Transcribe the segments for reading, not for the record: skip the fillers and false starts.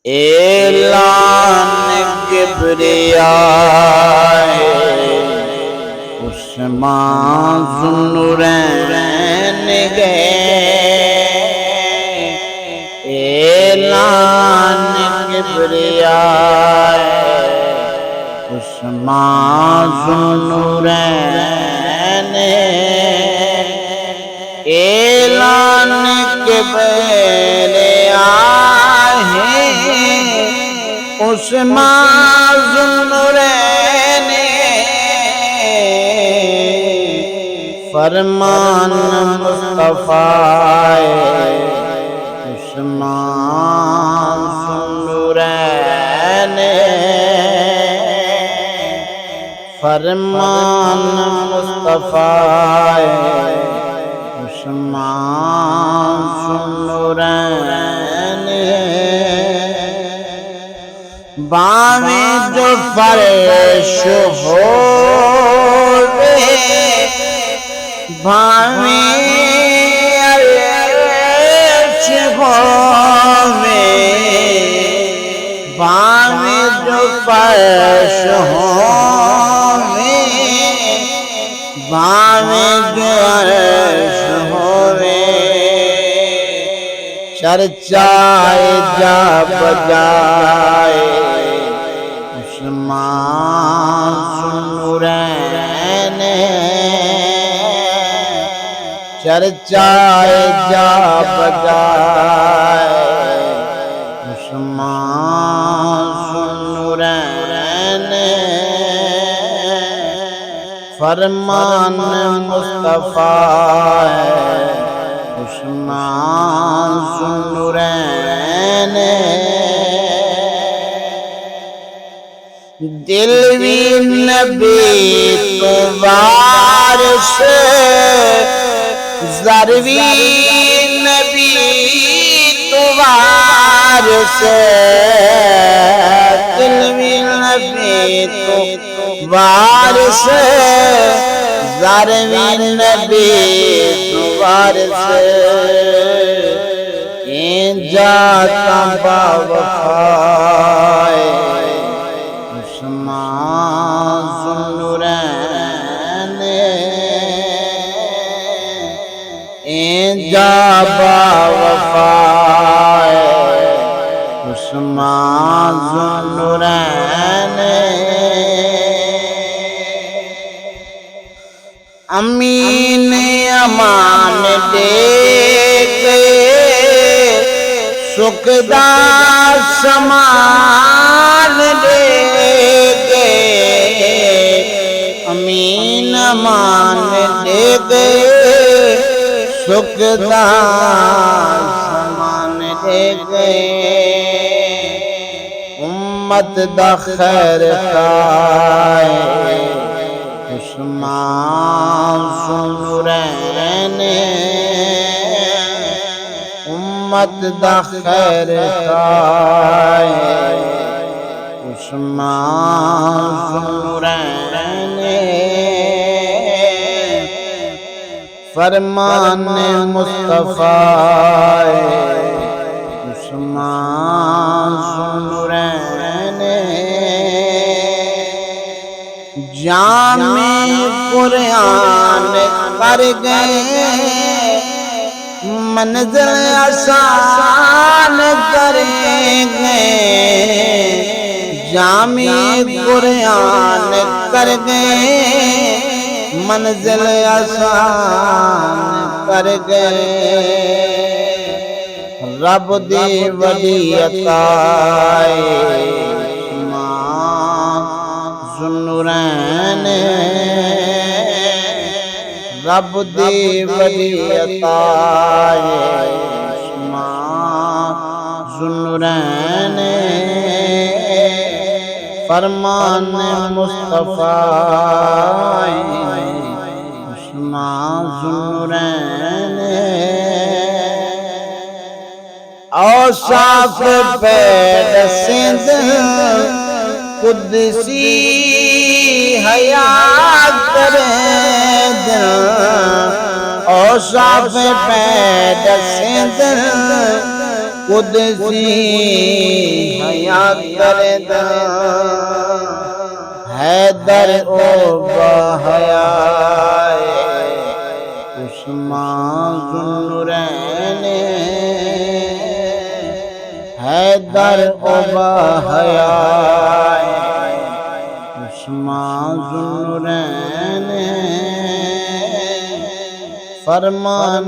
اعلان کبریاء عثمان ذوالنورین گئے، اعلان کبریاء عثمان ذوالنورین، اعلان کبریاء عثمان ذوالنورین، فرمان مصطفیٰ عثمان ذوالنورین، فرمان مصطفیٰ عثمان ذوالنورین، باویں جو فرش ہووے، باویں عرش ہووے، باویں جو فرش ہووے، باویں جو عرش ہووے، چرچائے جا بجائے عثمان ذوالنورین، چرچائے جا بجائے عثمان ذوالنورین، فرمان مصطفیٰ عثمان ذوالنورین، دل بھی نبی تو وارث، زر بھی نبی تو وارث، دل بھی نبی تو وارث، زر بھی نبی تو وارث، این جاتا باوفائے عثمان ذوالنورین، این جا باوفائے عثمان ذوالنورین، امین امان دے گئے، سکھدا سامان دے گئے، امین امان دے گئے، سکھدا سامان دے گئے، امت دا خیر خواہ عثمان ذوالنورین، امت دا خیر خواہ عثمان ذوالنورین، فرمان مصطفیٰ عثمان ذوالنورین، جامع قرآن کر گئے، منزل آسان کریں گے، جامع قرآن کر گئے، منزل آسان کر گئے، رب دی وڈی عطا عثمان ذوالنورین، رب دی وڈی عطا عثمان ذوالنورین، فرمان مصطفیٰ عثمان ذوالنورین، اوصاف پید سندھ قدسی حیات کرے دل، اوصاف پید سندھ قدسی حیات کردہ حیدر او بحیائے عثمان ذوالنورین حیدر او بحیائے عثمان ذوالنورین فرمان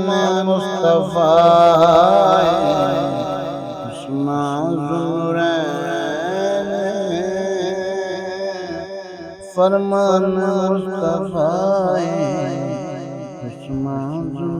مصطفیٰ عثمان ذوالنورین فرمان مصطفیٰ عثمان ذوالنورین